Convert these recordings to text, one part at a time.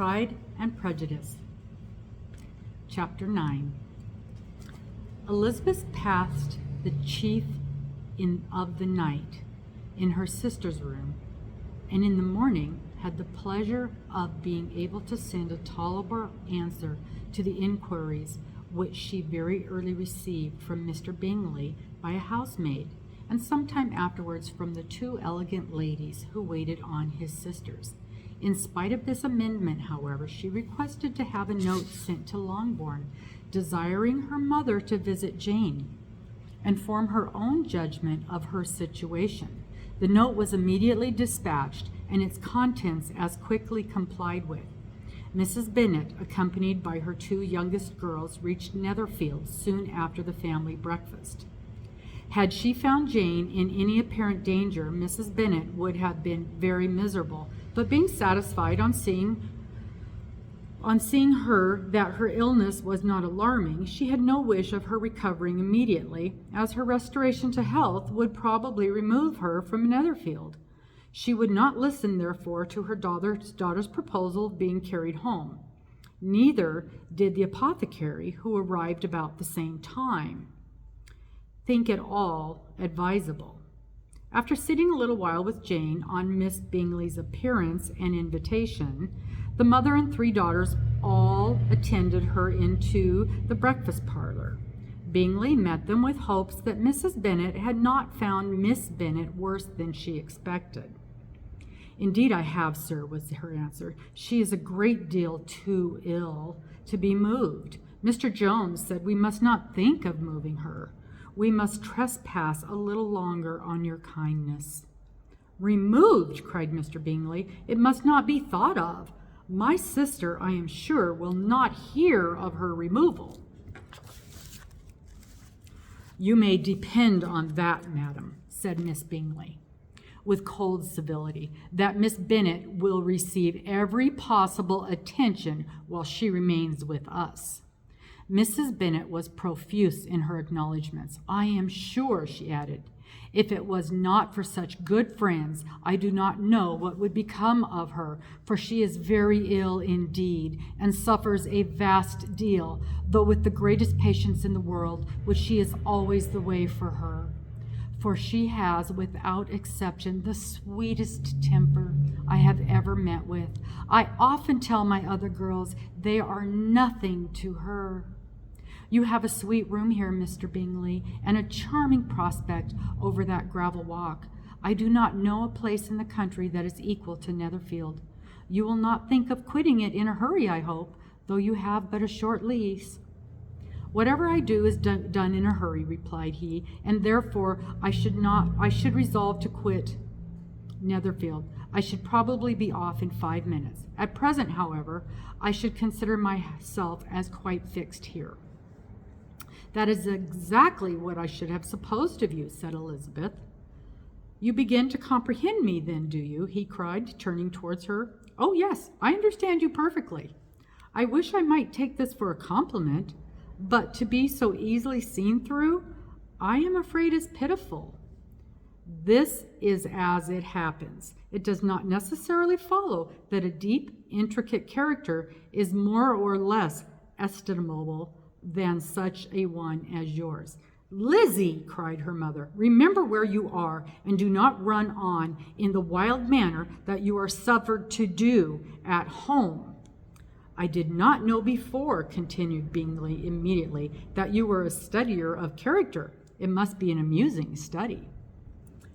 Pride and Prejudice. Chapter 9. Elizabeth passed the chief of the night in her sister's room, and in the morning had the pleasure of being able to send a tolerable answer to the inquiries which she very early received from Mr. Bingley by a housemaid, and some time afterwards from the two elegant ladies who waited on his sisters. In spite of this amendment, however, she requested to have a note sent to Longbourn, desiring her mother to visit Jane and form her own judgment of her situation. The note was immediately dispatched, and its contents as quickly complied with. Mrs. Bennet, accompanied by her two youngest girls, reached Netherfield soon after the family breakfast. Had she found Jane in any apparent danger, Mrs. Bennet would have been very miserable, but being satisfied on seeing her that her illness was not alarming, she had no wish of her recovering immediately, as her restoration to health would probably remove her from Netherfield. She would not listen, therefore, to her daughter's proposal of being carried home. Neither did the apothecary, who arrived about the same time, think it all advisable. After sitting a little while with Jane on Miss Bingley's appearance and invitation, the mother and three daughters all attended her into the breakfast parlor. Bingley met them with hopes that Mrs. Bennet had not found Miss Bennet worse than she expected. "Indeed I have, sir," was her answer. "She is a great deal too ill to be moved. Mr. Jones said we must not think of moving her. We must trespass a little longer on your kindness." "Removed!" cried Mr. Bingley. "It must not be thought of. My sister, I am sure, will not hear of her removal." "You may depend on that, madam," said Miss Bingley, with cold civility, "that Miss Bennet will receive every possible attention while she remains with us." Mrs. Bennet was profuse in her acknowledgments. "I am sure," she added, "if it was not for such good friends, I do not know what would become of her, for she is very ill indeed, and suffers a vast deal, though with the greatest patience in the world, which is always the way for her. For she has, without exception, the sweetest temper I have ever met with. I often tell my other girls they are nothing to her. You have a sweet room here, Mr. Bingley, and a charming prospect over that gravel walk. I do not know a place in the country that is equal to Netherfield. You will not think of quitting it in a hurry, I hope, though you have but a short lease." "Whatever I do is done in a hurry," replied he, "and therefore I should resolve to quit Netherfield. I should probably be off in 5 minutes. At present, however, I should consider myself as quite fixed here." "That is exactly what I should have supposed of you," said Elizabeth. "You begin to comprehend me, then, do you?" he cried, turning towards her. "Oh, yes, I understand you perfectly. I wish I might take this for a compliment, but to be so easily seen through, I am afraid is pitiful. This is as it happens. It does not necessarily follow that a deep, intricate character is more or less estimable than such a one as yours." "Lizzy," cried her mother, "remember where you are, and do not run on in the wild manner that you are suffered to do at home." "I did not know before," continued Bingley immediately, "that you were a studier of character. It must be an amusing study."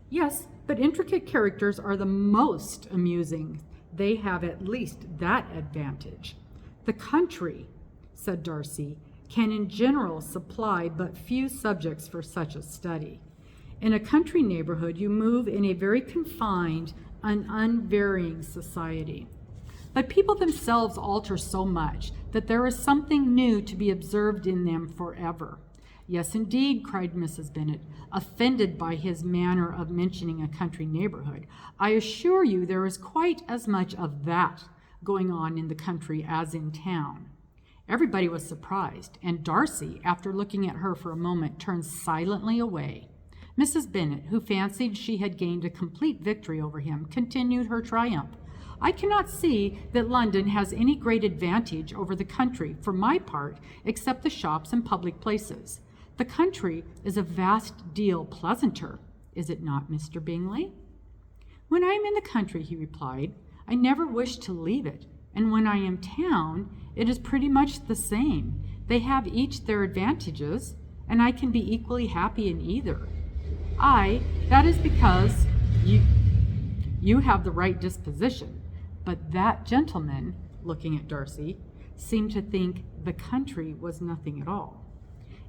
"Yes, but intricate characters are the most amusing. They have at least that advantage." "The country," said Darcy, "can in general supply but few subjects for such a study. In a country neighborhood you move in a very confined and unvarying society. But people themselves alter so much that there is something new to be observed in them forever." "Yes, indeed," cried Mrs. Bennet, offended by his manner of mentioning a country neighborhood. "I assure you there is quite as much of that going on in the country as in town." Everybody was surprised, and Darcy, after looking at her for a moment, turned silently away. Mrs. Bennet, who fancied she had gained a complete victory over him, continued her triumph. I cannot see that London has any great advantage over the country, for my part, except the shops and public places. The country is a vast deal pleasanter, is it not, Mr. Bingley? When I am in the country, he replied, I never wish to leave it, and when I am town, it is pretty much the same. They have each their advantages, and I can be equally happy in either. That is because you have the right disposition, but that gentleman, looking at Darcy, seemed to think the country was nothing at all.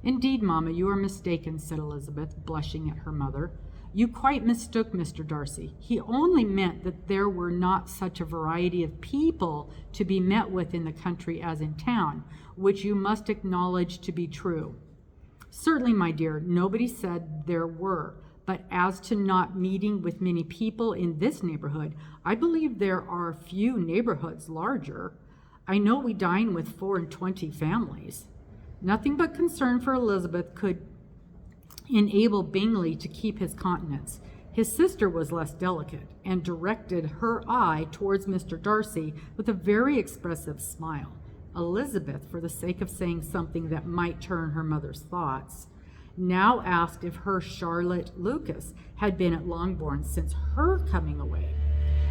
Indeed, Mamma, you are mistaken, said Elizabeth, blushing at her mother. You quite mistook Mr. Darcy. He only meant that there were not such a variety of people to be met with in the country as in town, which you must acknowledge to be true. Certainly, my dear, nobody said there were, but as to not meeting with many people in this neighborhood, I believe there are few neighborhoods larger. I know we dine with 24 families. Nothing but concern for Elizabeth could enable Bingley to keep his countenance. His sister was less delicate, and directed her eye towards Mr. Darcy with a very expressive smile. Elizabeth, for the sake of saying something that might turn her mother's thoughts, now asked if her Charlotte Lucas had been at Longbourn since her coming away.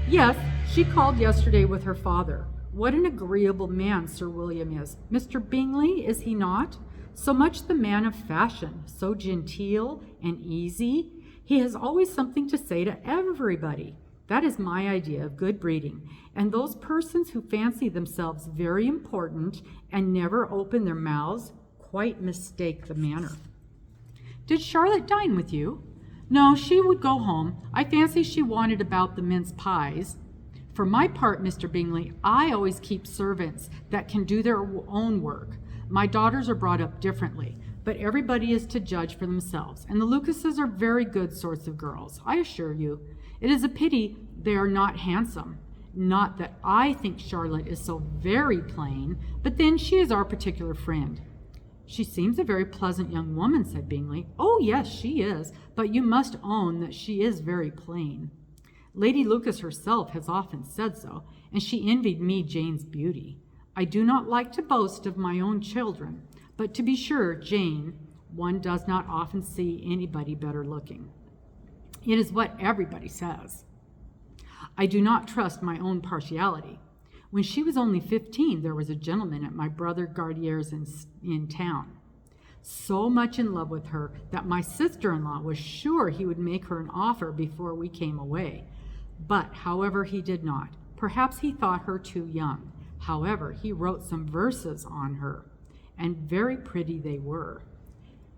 Yes, she called yesterday with her father. What an agreeable man Sir William is. Mr. Bingley, is he not? So much the man of fashion, so genteel and easy. He has always something to say to everybody. That is my idea of good breeding. And those persons who fancy themselves very important and never open their mouths quite mistake the manner. Did Charlotte dine with you? No, she would go home. I fancy she wanted about the mince pies. For my part, Mr. Bingley, I always keep servants that can do their own work. My daughters are brought up differently, but everybody is to judge for themselves, and the Lucases are very good sorts of girls, I assure you. It is a pity they are not handsome. Not that I think Charlotte is so very plain, but then she is our particular friend. She seems a very pleasant young woman, said Bingley. Oh, yes, she is, but you must own that she is very plain. Lady Lucas herself has often said so, and she envied me Jane's beauty. I do not like to boast of my own children, but to be sure, Jane, one does not often see anybody better looking. It is what everybody says. I do not trust my own partiality. When she was only 15, there was a gentleman at my brother Gardier's in town, so much in love with her that my sister-in-law was sure he would make her an offer before we came away. But, however, he did not. Perhaps he thought her too young. However, he wrote some verses on her, and very pretty they were.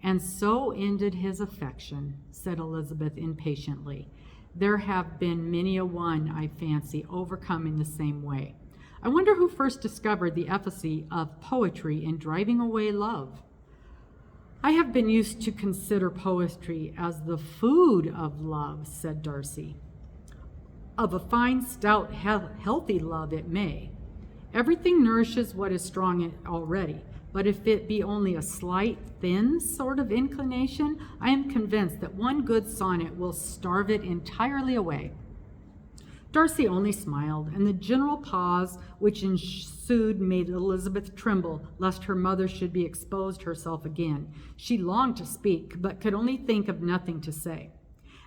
And so ended his affection, said Elizabeth impatiently. There have been many a one, I fancy, overcome in the same way. I wonder who first discovered the efficacy of poetry in driving away love. I have been used to consider poetry as the food of love, said Darcy. Of a fine, stout, healthy love it may. Everything nourishes what is strong already, but if it be only a slight, thin sort of inclination, I am convinced that one good sonnet will starve it entirely away. Darcy only smiled, and the general pause which ensued made Elizabeth tremble lest her mother should be exposed herself again. She longed to speak, but could only think of nothing to say.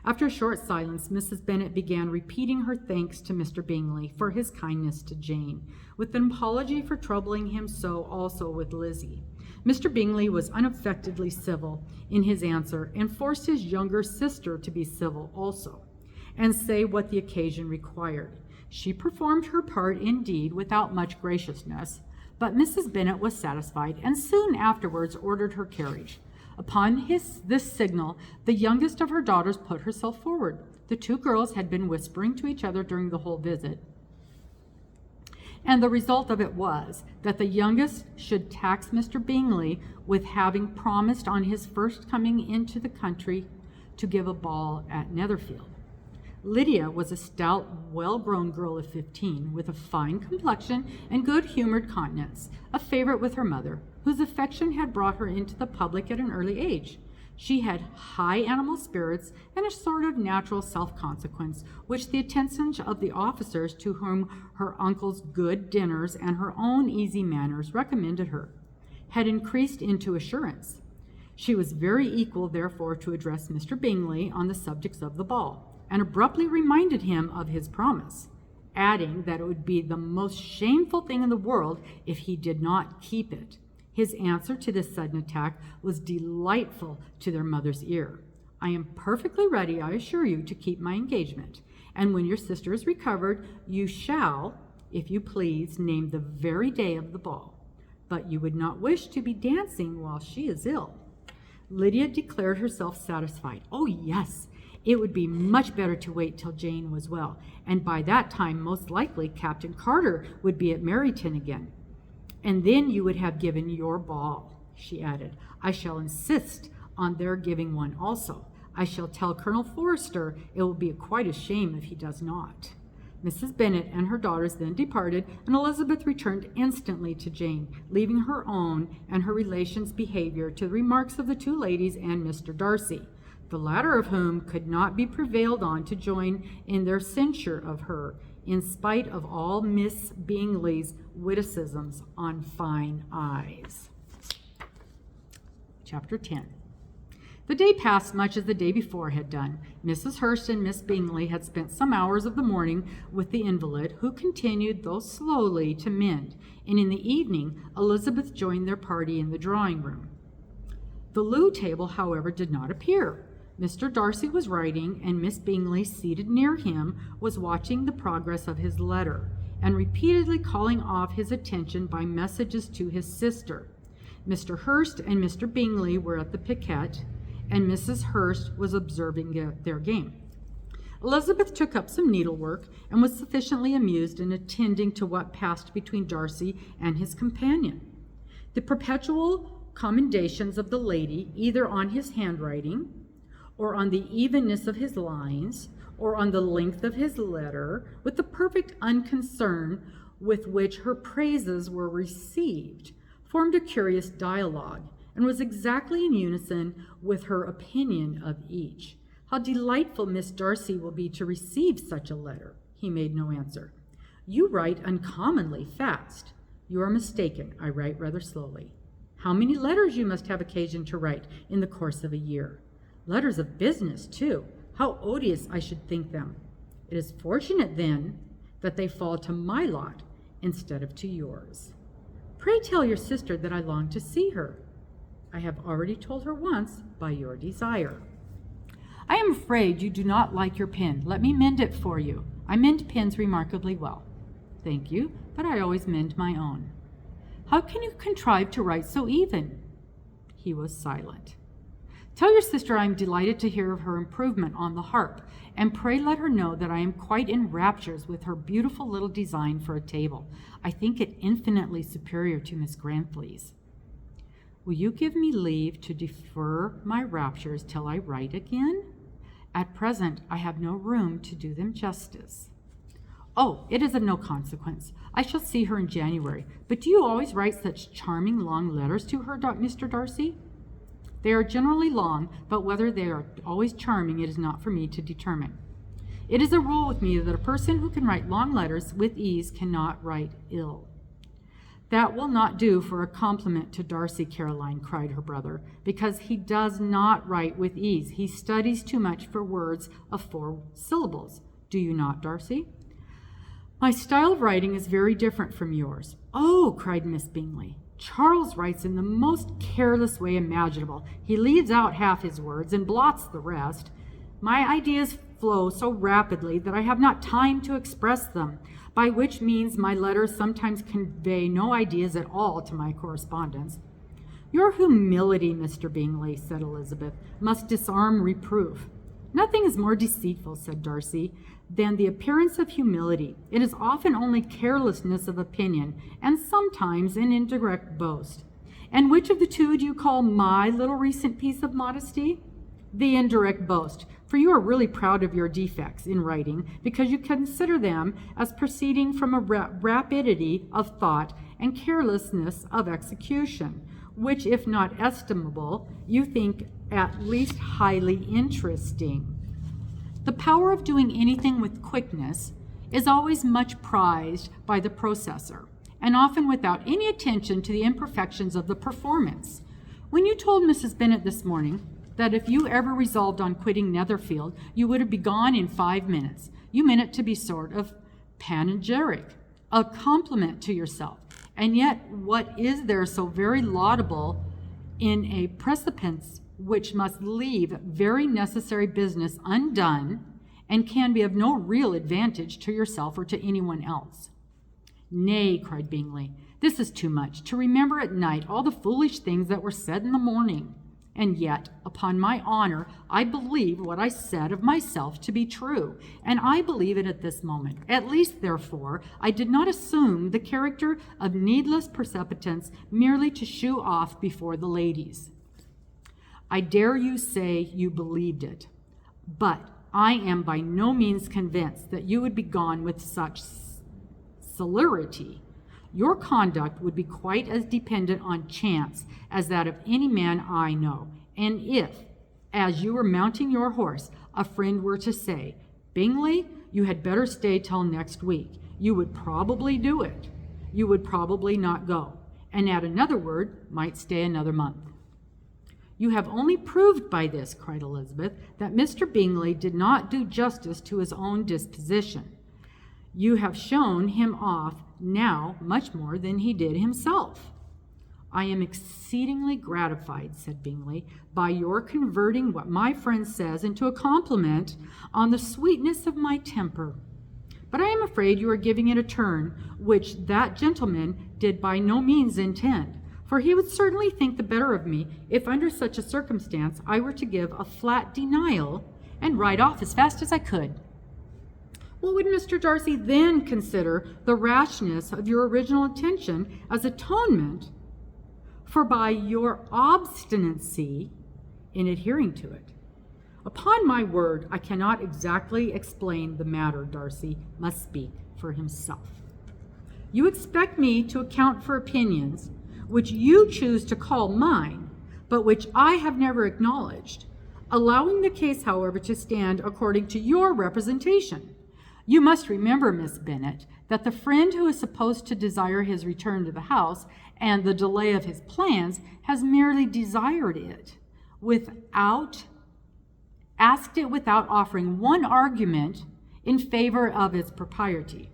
After a short silence, Mrs. Bennet began repeating her thanks to Mr. Bingley for his kindness to Jane, with an apology for troubling him so also with Lizzy. Mr. Bingley was unaffectedly civil in his answer, and forced his younger sister to be civil also, and say what the occasion required. She performed her part indeed without much graciousness, but Mrs. Bennet was satisfied, and soon afterwards ordered her carriage. Upon this signal, the youngest of her daughters put herself forward. The two girls had been whispering to each other during the whole visit, and the result of it was that the youngest should tax Mr. Bingley with having promised on his first coming into the country to give a ball at Netherfield. Lydia was a stout, well-grown girl of 15, with a fine complexion and good-humored countenance, a favorite with her mother, whose affection had brought her into the public at an early age. She had high animal spirits and a sort of natural self-consequence, which the attention of the officers to whom her uncle's good dinners and her own easy manners recommended her, had increased into assurance. She was very equal, therefore, to address Mr. Bingley on the subjects of the ball, and abruptly reminded him of his promise, adding that it would be the most shameful thing in the world if he did not keep it. His answer to this sudden attack was delightful to their mother's ear. I am perfectly ready, I assure you, to keep my engagement, and when your sister is recovered, you shall, if you please, name the very day of the ball. But you would not wish to be dancing while she is ill. Lydia declared herself satisfied. Oh, yes, it would be much better to wait till Jane was well, and by that time, most likely, Captain Carter would be at Meryton again. And then you would have given your ball, she added. I shall insist on their giving one also. I shall tell Colonel Forster it will be quite a shame if he does not. Mrs. Bennet and her daughters then departed, and Elizabeth returned instantly to Jane, leaving her own and her relations' behavior to the remarks of the two ladies and Mr. Darcy, the latter of whom could not be prevailed on to join in their censure of her, in spite of all Miss Bingley's witticisms on fine eyes. Chapter 10. The day passed much as the day before had done. Mrs. Hurst and Miss Bingley had spent some hours of the morning with the invalid, who continued, though slowly, to mend, and in the evening Elizabeth joined their party in the drawing-room. The loo table, however, did not appear. Mr. Darcy was writing, and Miss Bingley, seated near him, was watching the progress of his letter, and repeatedly calling off his attention by messages to his sister. Mr. Hurst and Mr. Bingley were at the piquet, and Mrs. Hurst was observing their game. Elizabeth took up some needlework, and was sufficiently amused in attending to what passed between Darcy and his companion. The perpetual commendations of the lady, either on his handwriting, or on the evenness of his lines, or on the length of his letter, with the perfect unconcern with which her praises were received, formed a curious dialogue, and was exactly in unison with her opinion of each. How delightful Miss Darcy will be to receive such a letter. He made no answer. You write uncommonly fast. You are mistaken. I write rather slowly. How many letters you must have occasion to write in the course of a year. Letters of business, too. How odious I should think them. It is fortunate, then, that they fall to my lot instead of to yours. Pray tell your sister that I long to see her. I have already told her once by your desire. I am afraid you do not like your pen. Let me mend it for you. I mend pens remarkably well. Thank you, but I always mend my own. How can you contrive to write so even? He was silent. Tell your sister I am delighted to hear of her improvement on the harp, and pray let her know that I am quite in raptures with her beautiful little design for a table. I think it infinitely superior to Miss Grantley's. Will you give me leave to defer my raptures till I write again? At present I have no room to do them justice. Oh, it is of no consequence. I shall see her in January. But do you always write such charming long letters to her, Mr. Darcy? They are generally long, but whether they are always charming, it is not for me to determine. It is a rule with me that a person who can write long letters with ease cannot write ill. That will not do for a compliment to Darcy, Caroline, cried her brother, because he does not write with ease. He studies too much for words of 4 syllables. Do you not, Darcy? My style of writing is very different from yours. Oh, cried Miss Bingley. Charles writes in the most careless way imaginable. He leaves out half his words and blots the rest. My ideas flow so rapidly that I have not time to express them, by which means my letters sometimes convey no ideas at all to my correspondents. Your humility, Mr. Bingley, said Elizabeth, must disarm reproof. Nothing is more deceitful, said Darcy, than the appearance of humility. It is often only carelessness of opinion, and sometimes an indirect boast. And which of the two do you call my little recent piece of modesty? The indirect boast, for you are really proud of your defects in writing, because you consider them as proceeding from a rapidity of thought and carelessness of execution, which, if not estimable, you think at least highly interesting. The power of doing anything with quickness is always much prized by the processor, and often without any attention to the imperfections of the performance. When you told Mrs. Bennet this morning that if you ever resolved on quitting Netherfield, you would be gone in 5 minutes, you meant it to be sort of panegyric, a compliment to yourself. And yet, what is there so very laudable in a precipice which must leave very necessary business undone and can be of no real advantage to yourself or to anyone else? Nay, cried Bingley, this is too much, to remember at night all the foolish things that were said in the morning. And yet, upon my honor, I believe what I said of myself to be true, and I believe it at this moment. At least, therefore, I did not assume the character of needless precipitance merely to shew off before the ladies. I dare you say you believed it, but I am by no means convinced that you would be gone with such celerity. Your conduct would be quite as dependent on chance as that of any man I know. And if, as you were mounting your horse, a friend were to say, Bingley, you had better stay till next week, you would probably do it. You would probably not go, and add another word, might stay another month. You have only proved by this, cried Elizabeth, that Mr. Bingley did not do justice to his own disposition. You have shown him off now much more than he did himself. I am exceedingly gratified, said Bingley, by your converting what my friend says into a compliment on the sweetness of my temper. But I am afraid you are giving it a turn which that gentleman did by no means intend, for he would certainly think the better of me if under such a circumstance I were to give a flat denial and ride off as fast as I could. What would Mr. Darcy then consider the rashness of your original intention as atonement for by your obstinacy in adhering to it? Upon my word, I cannot exactly explain the matter. Darcy must speak for himself. You expect me to account for opinions which you choose to call mine, but which I have never acknowledged, allowing the case, however, to stand according to your representation. You must remember, Miss Bennet, that the friend who is supposed to desire his return to the house and the delay of his plans has merely desired it, asked it without offering one argument in favor of its propriety.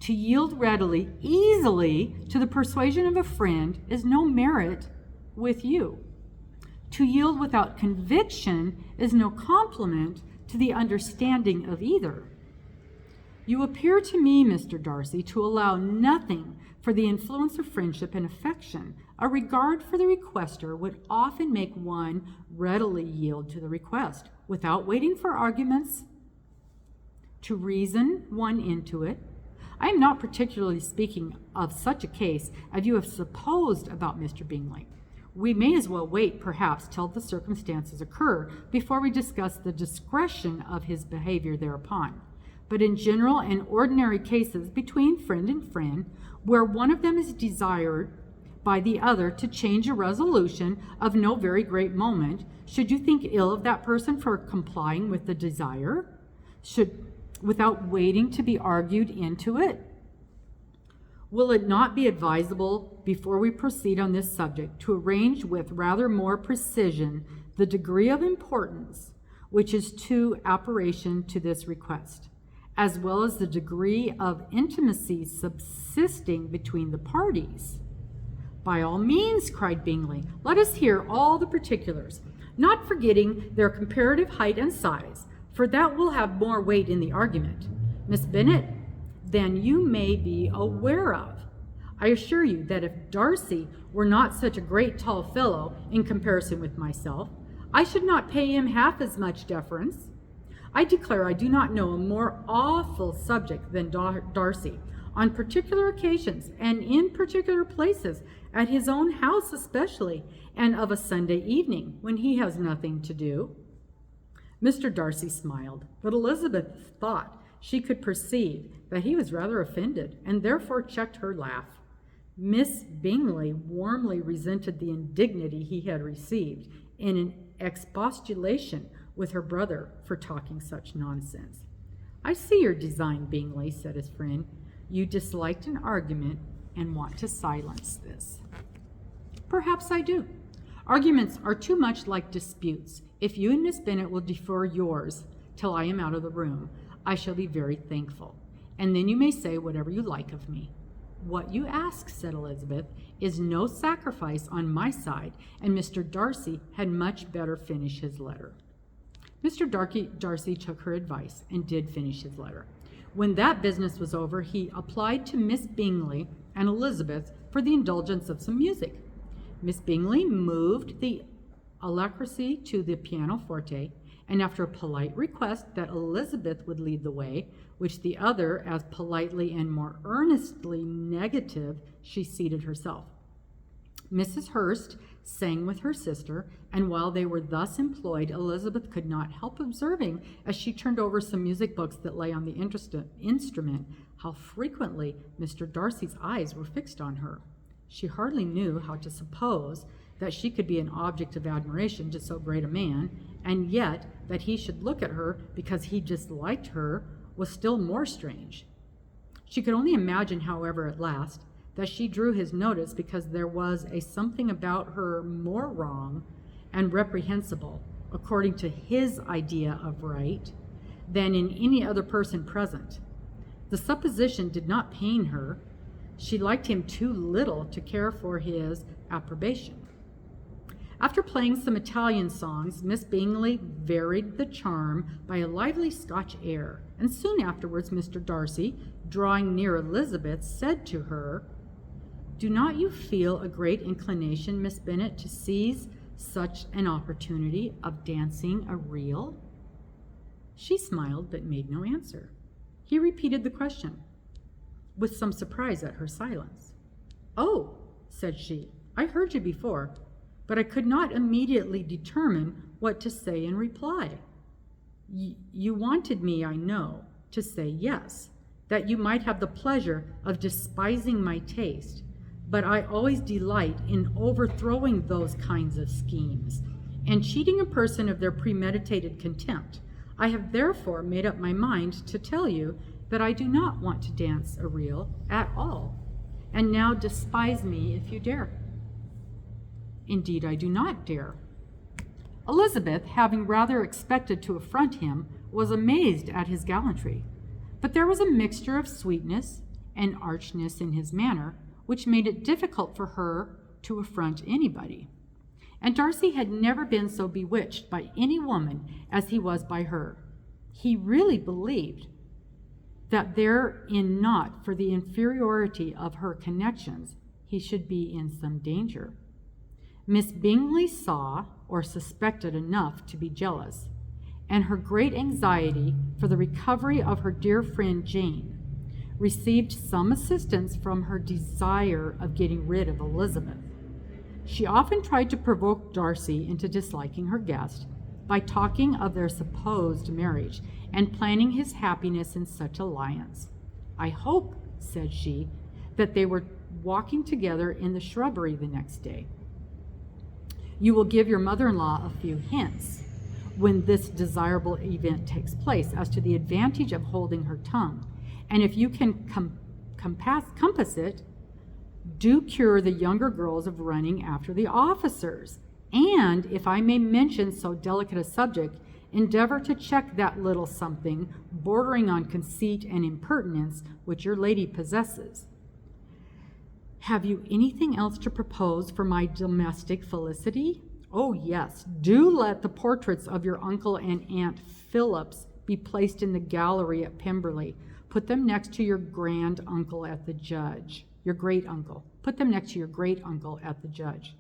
To yield readily, easily to the persuasion of a friend is no merit with you. To yield without conviction is no compliment to the understanding of either. You appear to me, Mr. Darcy, to allow nothing for the influence of friendship and affection. A regard for the requester would often make one readily yield to the request, without waiting for arguments to reason one into it. I am not particularly speaking of such a case as you have supposed about Mr. Bingley. We may as well wait, perhaps, till the circumstances occur before we discuss the discretion of his behavior thereupon. But in general and ordinary cases between friend and friend, where one of them is desired by the other to change a resolution of no very great moment, should you think ill of that person for complying with the desire, without waiting to be argued into it? Will it not be advisable, before we proceed on this subject, to arrange with rather more precision the degree of importance which is to operation to this request, as well as the degree of intimacy subsisting between the parties? By all means, cried Bingley, let us hear all the particulars, not forgetting their comparative height and size, for that will have more weight in the argument, Miss Bennet, than you may be aware of. I assure you that if Darcy were not such a great tall fellow in comparison with myself, I should not pay him half as much deference. I declare I do not know a more awful subject than Darcy, on particular occasions and in particular places, at his own house especially, and of a Sunday evening when he has nothing to do. Mr. Darcy smiled, but Elizabeth thought she could perceive that he was rather offended, and therefore checked her laugh. Miss Bingley warmly resented the indignity he had received, and expostulation with her brother for talking such nonsense. "I see your design, Bingley," said his friend. "You disliked an argument and want to silence this." "Perhaps I do. Arguments are too much like disputes. If you and Miss Bennet will defer yours till I am out of the room, I shall be very thankful, and then you may say whatever you like of me." "What you ask," said Elizabeth, "is no sacrifice on my side, and Mr. Darcy had much better finish his letter." Mr. Darcy took her advice and did finish his letter. When that business was over, he applied to Miss Bingley and Elizabeth for the indulgence of some music. Miss Bingley moved the alacrity to the pianoforte, and after a polite request that Elizabeth would lead the way, which the other as politely and more earnestly negative, she seated herself. Mrs. Hurst sang with her sister, and while they were thus employed, Elizabeth could not help observing, as she turned over some music books that lay on the instrument, how frequently Mr. Darcy's eyes were fixed on her. She hardly knew how to suppose that she could be an object of admiration to so great a man, and yet that he should look at her because he disliked her was still more strange. She could only imagine, however, at last, that she drew his notice because there was a something about her more wrong and reprehensible, according to his idea of right, than in any other person present. The supposition did not pain her. She liked him too little to care for his approbation. After playing some Italian songs, Miss Bingley varied the charm by a lively Scotch air, and soon afterwards Mr. Darcy, drawing near Elizabeth, said to her, "Do not you feel a great inclination, Miss Bennet, to seize such an opportunity of dancing a reel?" She smiled, but made no answer. He repeated the question, with some surprise at her silence. "Oh," said she, "I heard you before, but I could not immediately determine what to say in reply. You wanted me, I know, to say yes, that you might have the pleasure of despising my taste, but I always delight in overthrowing those kinds of schemes, and cheating a person of their premeditated contempt. I have therefore made up my mind to tell you that I do not want to dance a reel at all, and now despise me if you dare." "Indeed, I do not dare." Elizabeth, having rather expected to affront him, was amazed at his gallantry, but there was a mixture of sweetness and archness in his manner which made it difficult for her to affront anybody. And Darcy had never been so bewitched by any woman as he was by her. He really believed that therein, not for the inferiority of her connections, he should be in some danger. Miss Bingley saw or suspected enough to be jealous, and her great anxiety for the recovery of her dear friend Jane received some assistance from her desire of getting rid of Elizabeth. She often tried to provoke Darcy into disliking her guest by talking of their supposed marriage and planning his happiness in such alliance. "I hope," said she, "that they were walking together in the shrubbery the next day. You will give your mother-in-law a few hints when this desirable event takes place as to the advantage of holding her tongue, and if you can compass it, do cure the younger girls of running after the officers, and, if I may mention so delicate a subject, endeavor to check that little something bordering on conceit and impertinence which your lady possesses. Have you anything else to propose for my domestic felicity? Oh yes, do let the portraits of your uncle and aunt Phillips be placed in the gallery at Pemberley. Put them next to your grand uncle at the Judge. Your great uncle. Put them next to your great uncle at the Judge.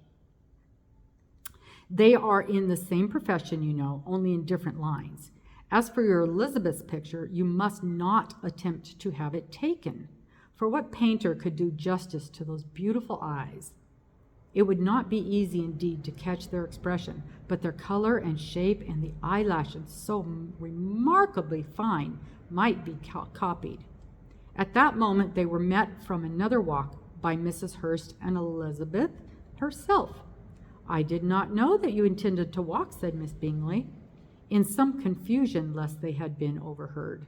They are in the same profession, you know, only in different lines. As for your Elizabeth's picture, you must not attempt to have it taken, for what painter could do justice to those beautiful eyes? It would not be easy indeed to catch their expression, but their color and shape and the eyelashes, so remarkably fine, might be copied. At that moment they were met from another walk by Mrs. Hurst and Elizabeth herself. "I did not know that you intended to walk," said Miss Bingley, in some confusion lest they had been overheard.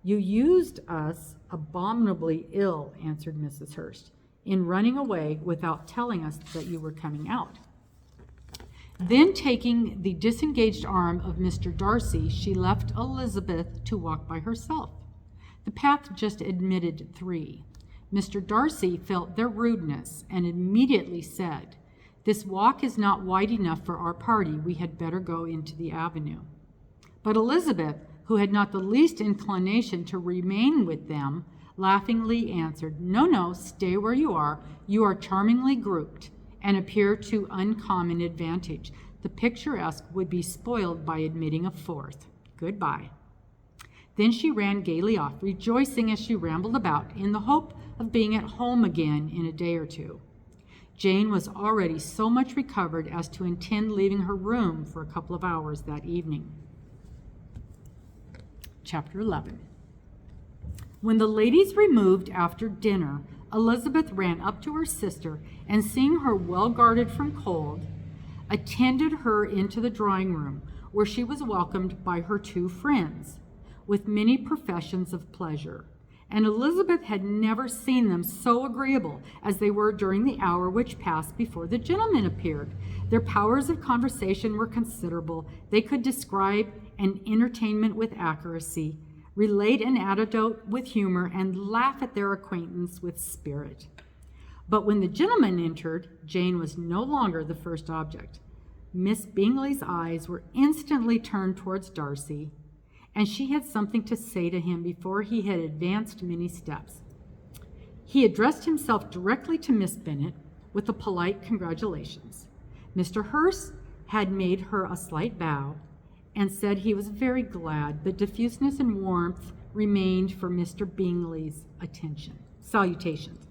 "You used us abominably ill," answered Mrs. Hurst, "in running away without telling us that you were coming out." Then, taking the disengaged arm of Mr. Darcy, she left Elizabeth to walk by herself. The path just admitted 3. Mr. Darcy felt their rudeness and immediately said, "This walk is not wide enough for our party. We had better go into the avenue." But Elizabeth, who had not the least inclination to remain with them, laughingly answered, "No, no, stay where you are. You are charmingly grouped, and appear to uncommon advantage. The picturesque would be spoiled by admitting a 4th. Goodbye." Then she ran gaily off, rejoicing as she rambled about in the hope of being at home again in a day or 2. Jane was already so much recovered as to intend leaving her room for a couple of hours that evening. Chapter 11. When the ladies removed after dinner, Elizabeth ran up to her sister, and seeing her well guarded from cold, attended her into the drawing room, where she was welcomed by her 2 friends, with many professions of pleasure. And Elizabeth had never seen them so agreeable as they were during the hour which passed before the gentlemen appeared. Their powers of conversation were considerable. They could describe an entertainment with accuracy, relate an anecdote with humor, and laugh at their acquaintance with spirit. But when the gentlemen entered, Jane was no longer the first object. Miss Bingley's eyes were instantly turned towards Darcy, and she had something to say to him before he had advanced many steps. He addressed himself directly to Miss Bennet with a polite congratulations. Mr. Hurst had made her a slight bow, and said he was very glad, but diffuseness and warmth remained for Mr. Bingley's salutations.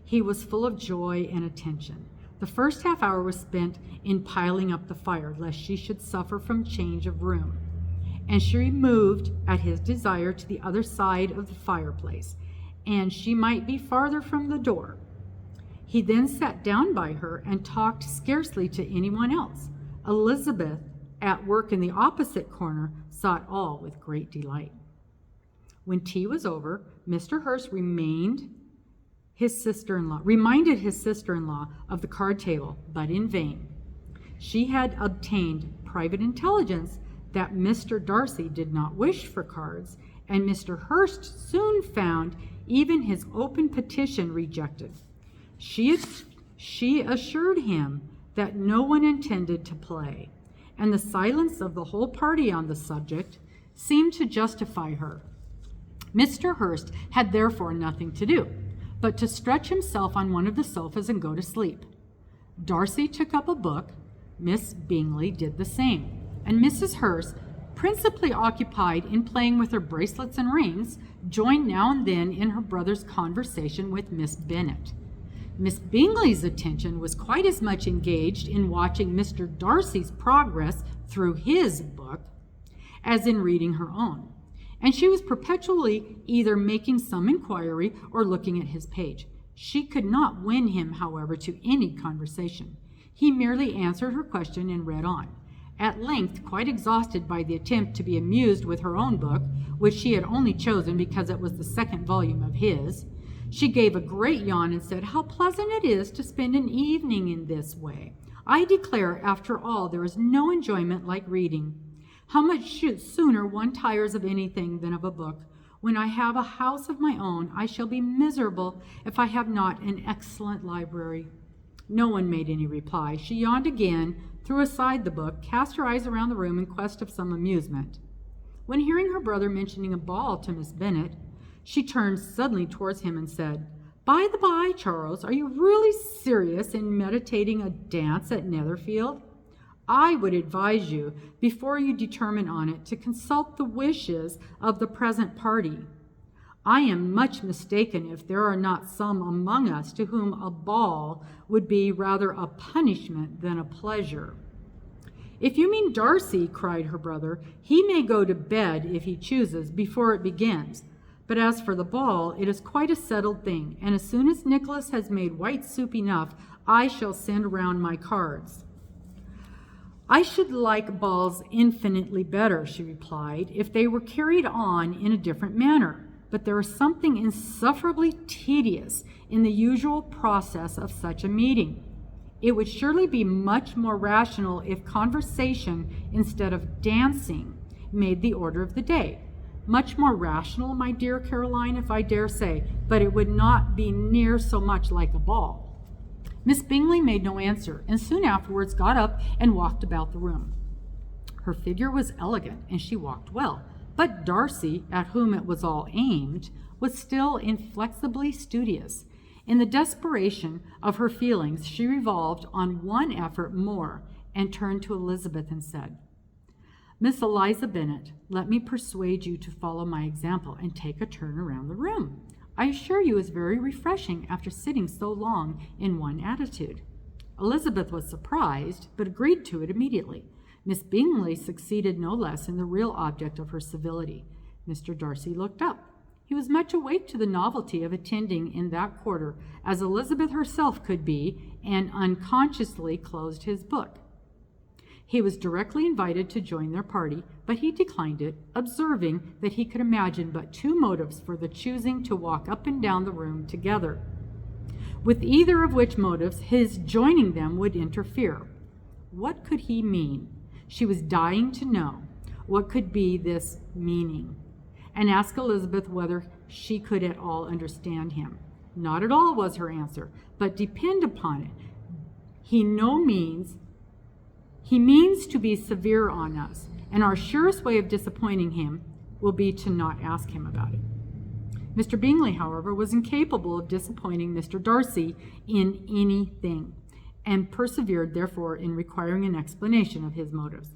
He was full of joy and attention. The first half hour was spent in piling up the fire, lest she should suffer from change of room, and she moved at his desire to the other side of the fireplace, and she might be farther from the door. He then sat down by her and talked scarcely to anyone else. Elizabeth, at work in the opposite corner, saw it all with great delight. When tea was over, Mr. Hurst reminded his sister-in-law of the card table, but in vain. She had obtained private intelligence that Mr. Darcy did not wish for cards, and Mr. Hurst soon found even his open petition rejected. She assured him that no one intended to play, and the silence of the whole party on the subject seemed to justify her. Mr. Hurst had therefore nothing to do but to stretch himself on one of the sofas and go to sleep. Darcy took up a book, Miss Bingley did the same, and Mrs. Hurst, principally occupied in playing with her bracelets and rings, joined now and then in her brother's conversation with Miss Bennet. Miss Bingley's attention was quite as much engaged in watching Mr. Darcy's progress through his book as in reading her own, and she was perpetually either making some inquiry or looking at his page. She could not win him, however, to any conversation. He merely answered her question and read on. At length, quite exhausted by the attempt to be amused with her own book, which she had only chosen because it was the 2nd volume of his, she gave a great yawn and said, "How pleasant it is to spend an evening in this way. I declare, after all, there is no enjoyment like reading. How much sooner one tires of anything than of a book. When I have a house of my own, I shall be miserable if I have not an excellent library." No one made any reply. She yawned again, threw aside the book, cast her eyes around the room in quest of some amusement. When hearing her brother mentioning a ball to Miss Bennet, she turned suddenly towards him and said, "By the by, Charles, are you really serious in meditating a dance at Netherfield? I would advise you, before you determine on it, to consult the wishes of the present party. I am much mistaken if there are not some among us to whom a ball would be rather a punishment than a pleasure." "If you mean Darcy," cried her brother, "he may go to bed, if he chooses, before it begins. But as for the ball, it is quite a settled thing, and as soon as Nicholas has made white soup enough, I shall send round my cards. I should like balls infinitely better, she replied, if they were carried on in a different manner. But there is something insufferably tedious in the usual process of such a meeting. It would surely be much more rational if conversation instead of dancing made the order of the day. Much more rational, my dear Caroline, if I dare say, but it would not be near so much like a ball. Miss Bingley made no answer, and soon afterwards got up and walked about the room. Her figure was elegant, and she walked well, but Darcy, at whom it was all aimed, was still inflexibly studious. In the desperation of her feelings, she revolved on one effort more, and turned to Elizabeth and said, Miss Eliza Bennet, let me persuade you to follow my example and take a turn around the room. I assure you it's very refreshing after sitting so long in one attitude. Elizabeth was surprised, but agreed to it immediately. Miss Bingley succeeded no less in the real object of her civility. Mr. Darcy looked up. He was much awake to the novelty of attending in that quarter, as Elizabeth herself could be, and unconsciously closed his book. He was directly invited to join their party, but he declined it, observing that he could imagine but two motives for the choosing to walk up and down the room together, with either of which motives his joining them would interfere. What could he mean? She was dying to know what could be this meaning, and asked Elizabeth whether she could at all understand him. Not at all, was her answer, but depend upon it, he means to be severe on us, and our surest way of disappointing him will be to not ask him about it. Mr. Bingley, however, was incapable of disappointing Mr. Darcy in anything, and persevered, therefore, in requiring an explanation of his motives.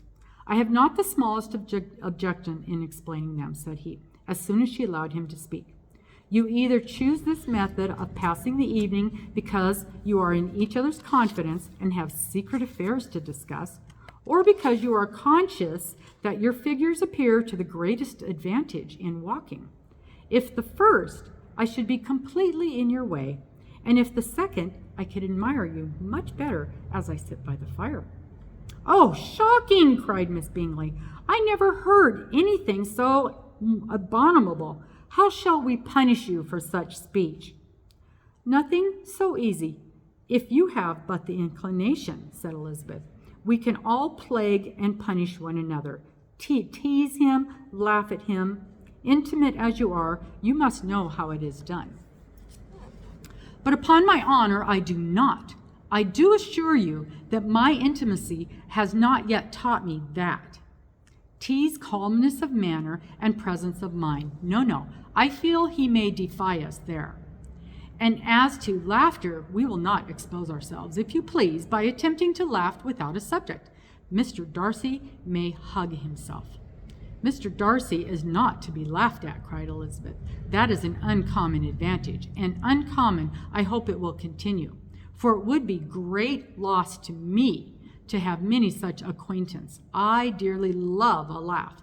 I have not the smallest objection in explaining them, said he, as soon as she allowed him to speak. You either choose this method of passing the evening because you are in each other's confidence and have secret affairs to discuss, or because you are conscious that your figures appear to the greatest advantage in walking. If the first, I should be completely in your way, and if the second, I could admire you much better as I sit by the fire. Oh, shocking, cried Miss Bingley. I never heard anything so abominable. How shall we punish you for such speech? Nothing so easy, if you have but the inclination, said Elizabeth. We can all plague and punish one another, tease him, laugh at him. Intimate as you are, you must know how it is done. But upon my honor, I do not. I do assure you that my intimacy has not yet taught me that. Tease calmness of manner and presence of mind. No, I feel he may defy us there. And as to laughter, we will not expose ourselves, if you please, by attempting to laugh without a subject. Mr. Darcy may hug himself. Mr. Darcy is not to be laughed at, cried Elizabeth. That is an uncommon advantage, and uncommon I hope it will continue, for it would be great loss to me to have many such acquaintance. I dearly love a laugh.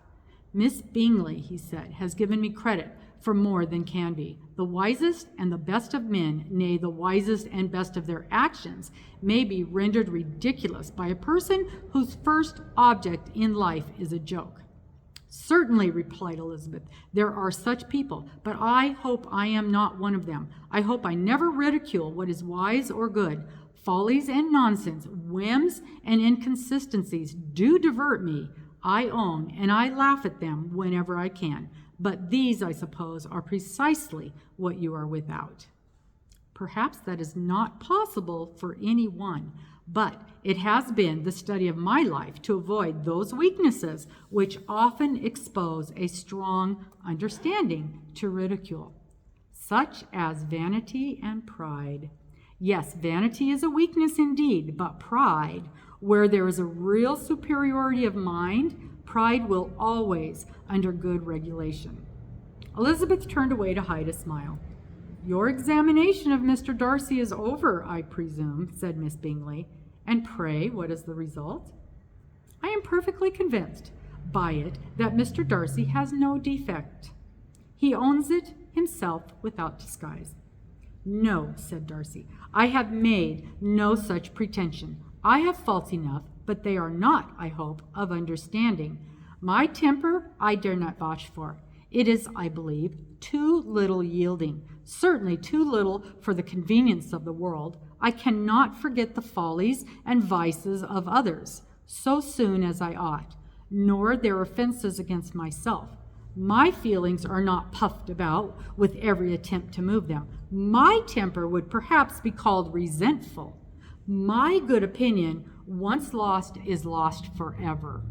Miss Bingley, he said, has given me credit for more than can be. The wisest and the best of men, nay, the wisest and best of their actions, may be rendered ridiculous by a person whose first object in life is a joke. Certainly, replied Elizabeth, there are such people, but I hope I am not one of them. I hope I never ridicule what is wise or good. Follies and nonsense, whims and inconsistencies do divert me, I own, and I laugh at them whenever I can. But these, I suppose, are precisely what you are without. Perhaps that is not possible for any one, but it has been the study of my life to avoid those weaknesses which often expose a strong understanding to ridicule, such as vanity and pride. Yes, vanity is a weakness indeed, but pride, where there is a real superiority of mind, pride will always under good regulation. Elizabeth turned away to hide a smile. Your examination of Mr. Darcy is over, I presume, said Miss Bingley. And pray, what is the result? I am perfectly convinced by it that Mr. Darcy has no defect. He owns it himself without disguise. No, said Darcy, I have made no such pretension. I have faults enough, but they are not, I hope, of understanding. My temper I dare not vouch for. It is, I believe, too little yielding, certainly too little for the convenience of the world. I cannot forget the follies and vices of others so soon as I ought, nor their offenses against myself. My feelings are not puffed about with every attempt to move them. My temper would perhaps be called resentful. My good opinion, once lost, is lost forever.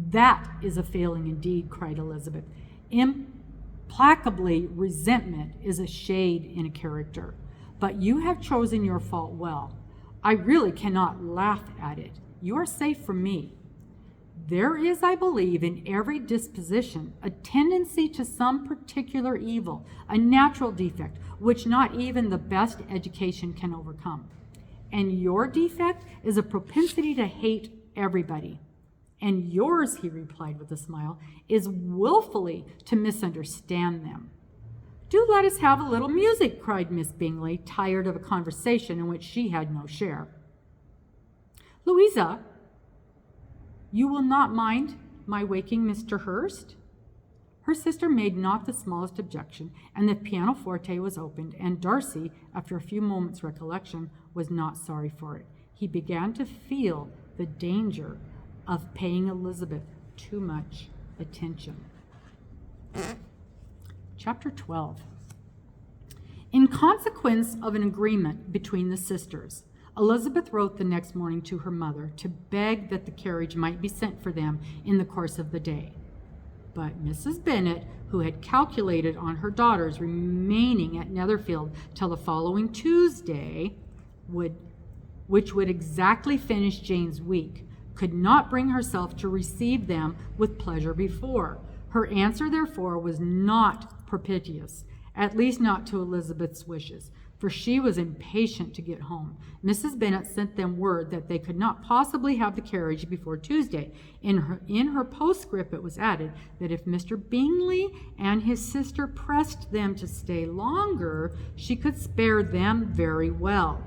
That is a failing indeed, cried Elizabeth. Implacably resentment is a shade in a character, but you have chosen your fault well. I really cannot laugh at it. You are safe from me. There is, I believe, in every disposition a tendency to some particular evil, a natural defect, which not even the best education can overcome. And your defect is a propensity to hate everybody. And yours, he replied with a smile, is willfully to misunderstand them. Do let us have a little music, cried Miss Bingley, tired of a conversation in which she had no share. Louisa, you will not mind my waking Mr. Hurst? Her sister made not the smallest objection, and the pianoforte was opened, and Darcy, after a few moments' recollection, was not sorry for it. He began to feel the danger of paying Elizabeth too much attention. Chapter 12. In consequence of an agreement between the sisters, Elizabeth wrote the next morning to her mother to beg that the carriage might be sent for them in the course of the day. But Mrs. Bennet, who had calculated on her daughters remaining at Netherfield till the following Tuesday, which would exactly finish Jane's week, could not bring herself to receive them with pleasure before. Her answer, therefore, was not propitious, at least not to Elizabeth's wishes, for she was impatient to get home. Mrs. Bennet sent them word that they could not possibly have the carriage before Tuesday. In her postscript it was added that if Mr. Bingley and his sister pressed them to stay longer, she could spare them very well.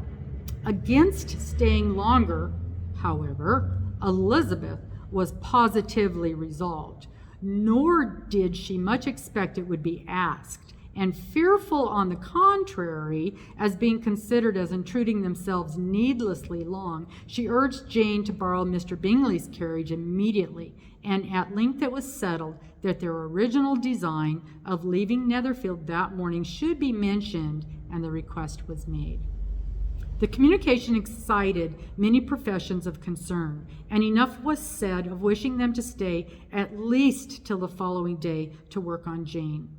Against staying longer, however, Elizabeth was positively resolved, nor did she much expect it would be asked, and fearful, on the contrary, as being considered as intruding themselves needlessly long, she urged Jane to borrow Mr. Bingley's carriage immediately, and at length it was settled that their original design of leaving Netherfield that morning should be mentioned, and the request was made. The communication excited many professions of concern, and enough was said of wishing them to stay at least till the following day to work on Jane.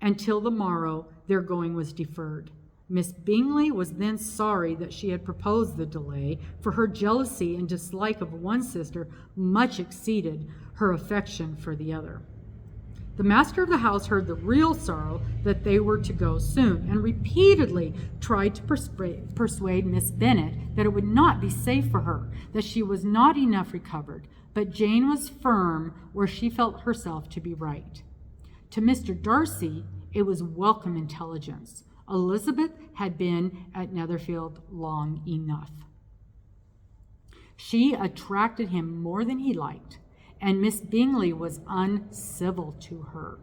Until the morrow, their going was deferred. Miss Bingley was then sorry that she had proposed the delay, for her jealousy and dislike of one sister much exceeded her affection for the other. The master of the house heard the real sorrow that they were to go soon, and repeatedly tried to persuade Miss Bennet that it would not be safe for her, that she was not enough recovered, but Jane was firm where she felt herself to be right. To Mr. Darcy, it was welcome intelligence. Elizabeth had been at Netherfield long enough. She attracted him more than he liked, and Miss Bingley was uncivil to her,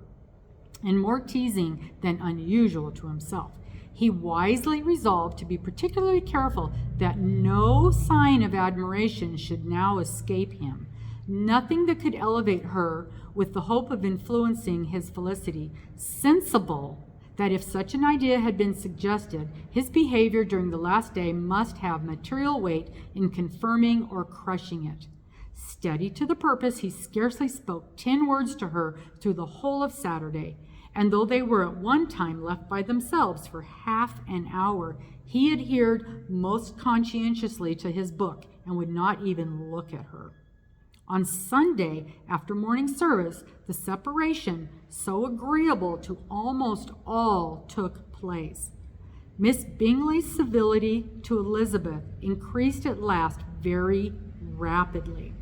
and more teasing than unusual to himself. He wisely resolved to be particularly careful that no sign of admiration should now escape him, nothing that could elevate her with the hope of influencing his felicity, sensible that if such an idea had been suggested, his behavior during the last day must have material weight in confirming or crushing it. Steady to the purpose, he scarcely spoke 10 words to her through the whole of Saturday, and though they were at one time left by themselves for half an hour, he adhered most conscientiously to his book and would not even look at her. On Sunday, after morning service, the separation, so agreeable to almost all, took place. Miss Bingley's civility to Elizabeth increased at last very rapidly,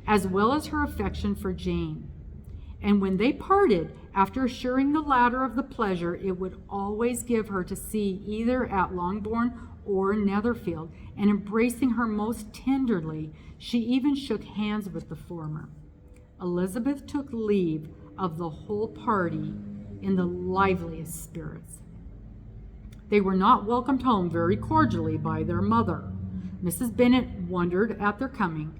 as well as her affection for Jane. And when they parted, after assuring the latter of the pleasure it would always give her to see either at Longbourn or Netherfield, and embracing her most tenderly, she even shook hands with the former. Elizabeth took leave of the whole party in the liveliest spirits. They were not welcomed home very cordially by their mother. Mrs. Bennet wondered at their coming,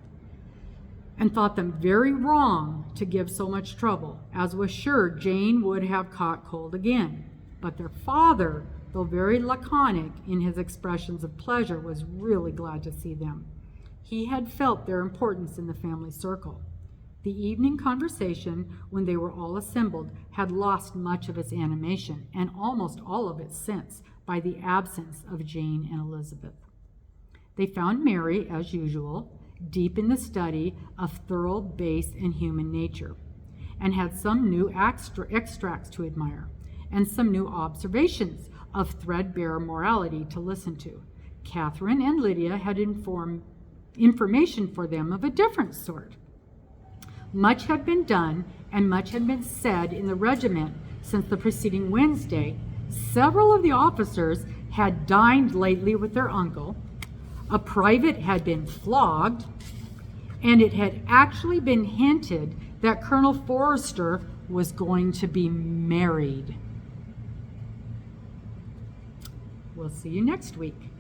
and thought them very wrong to give so much trouble, as was sure Jane would have caught cold again. But their father, though very laconic in his expressions of pleasure, was really glad to see them. He had felt their importance in the family circle. The evening conversation, when they were all assembled, had lost much of its animation, and almost all of its sense, by the absence of Jane and Elizabeth. They found Mary, as usual, deep in the study of thorough base and human nature, and had some new extracts to admire, and some new observations of threadbare morality to listen to. Catherine and Lydia had information for them of a different sort. Much had been done, and much had been said in the regiment since the preceding Wednesday. Several of the officers had dined lately with their uncle. A private had been flogged, and it had actually been hinted that Colonel Forrester was going to be married. We'll see you next week.